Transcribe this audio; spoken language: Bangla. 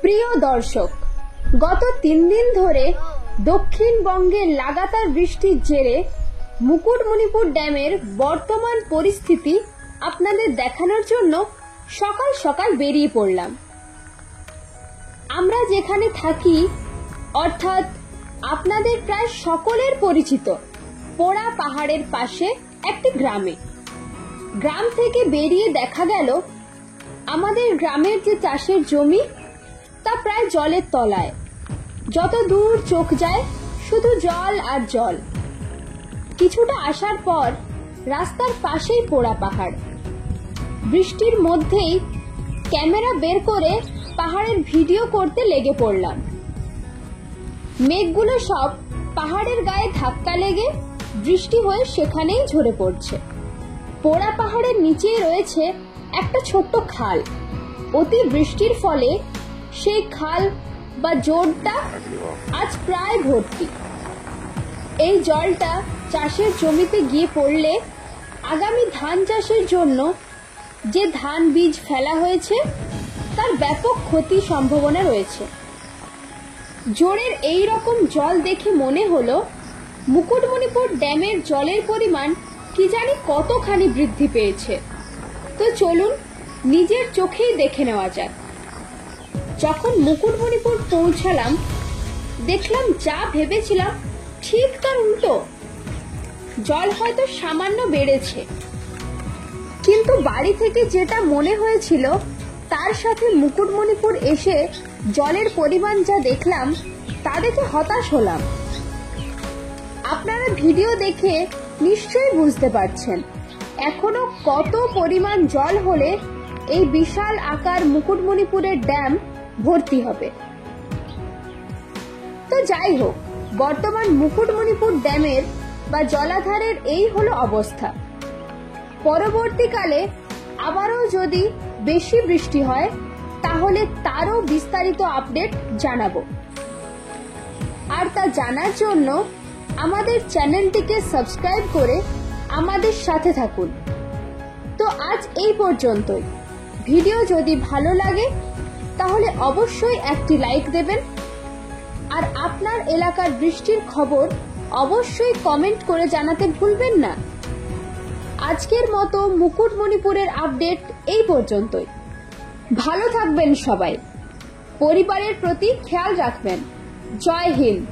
প্রিয় দর্শক, গত 3 দিন ধরে দক্ষিণবঙ্গে লাগাতার বৃষ্টির জেরে মুকুটমণিপুর ড্যামের বর্তমান পরিস্থিতি আপনাদের দেখানোর জন্য সকাল সকাল বেরিয়ে পড়লাম। আমরা যেখানে থাকি, অর্থাৎ আপনাদের প্রায় সকলের পরিচিত পোড়া পাহাড়ের পাশে একটি গ্রাম থেকে বেরিয়ে দেখা গেল আমাদের গ্রামের যে চাষের জমি তা প্রায় জলের তলায়। যত দূর চোখ যায় শুধু জল আর জল। কিছুটা আসার পর রাস্তার পাশেই পোড়া পাহাড়। বৃষ্টির মধ্যেই ক্যামেরা বের করে পাহাড়ের ভিডিও করতে লেগে পড়লাম। মেঘগুলো সব পাহাড়ের গায়ে ধাক্কা লেগে বৃষ্টি হয়ে সেখানেই ঝরে পড়ছে। পোড়া পাহাড়ের নিচেই রয়েছে একটা ছোট্ট খাল। অতি বৃষ্টির ফলে সেই খাল বা জোরটা আজ প্রায় ভর্তি। এই জলটা চাষের জমিতে গিয়ে পড়লে আগামী ধান চাষের জন্য যে ধান বীজ ফেলা হয়েছে তার ব্যাপক ক্ষতির সম্ভাবনা রয়েছে। জোরের এই রকম জল দেখে মনে হলো মুকুটমণিপুর ড্যামের জলের পরিমাণ কি জানি কতখানি বৃদ্ধি পেয়েছে। তো চলুন নিজের চোখেই দেখে নেওয়া যাক। যখন মুকুটমণিপুর পৌঁছালাম, দেখলাম যা ভেবেছিলাম ঠিক তার উল্টো। জল হয়তো সামান্য বেড়েছে, কিন্তু বাড়ি থেকে যেটা মনে হয়েছিল তার সাথে মুকুটমণিপুর এসে জলের পরিমাণ যা দেখলাম তা দেখে হতাশ হলাম। আপনারা ভিডিও দেখে নিশ্চয়ই বুঝতে পারছেন এখনো কত পরিমাণ জল হলে এই বিশাল আকার মুকুটমণিপুরের ড্যাম ভর্তি হবে। তো যাই হোক, বর্তমান মুকুটমণিপুর ড্যামের বা জলাধারের এই হলো অবস্থা। পরবর্তীকালে আবারও যদি বেশি বৃষ্টি হয় তাহলে তারও বিস্তারিত আপডেট জানাবো। আর তা জানার জন্য আমাদের চ্যানেলটিকে সাবস্ক্রাইব করে আমাদের সাথে থাকুন। তো আজ এই পর্যন্তই। ভিডিও যদি ভালো লাগে তাহলে অবশ্যই একটি লাইক দেবেন, আর আপনার এলাকার বৃষ্টির খবর অবশ্যই কমেন্ট করে জানাতে ভুলবেন না। আজকের মতো মুকুটমণিপুরের আপডেট এই পর্যন্তই। ভালো থাকবেন সবাই, পরিবারের প্রতি খেয়াল রাখবেন। জয় হিন্দ।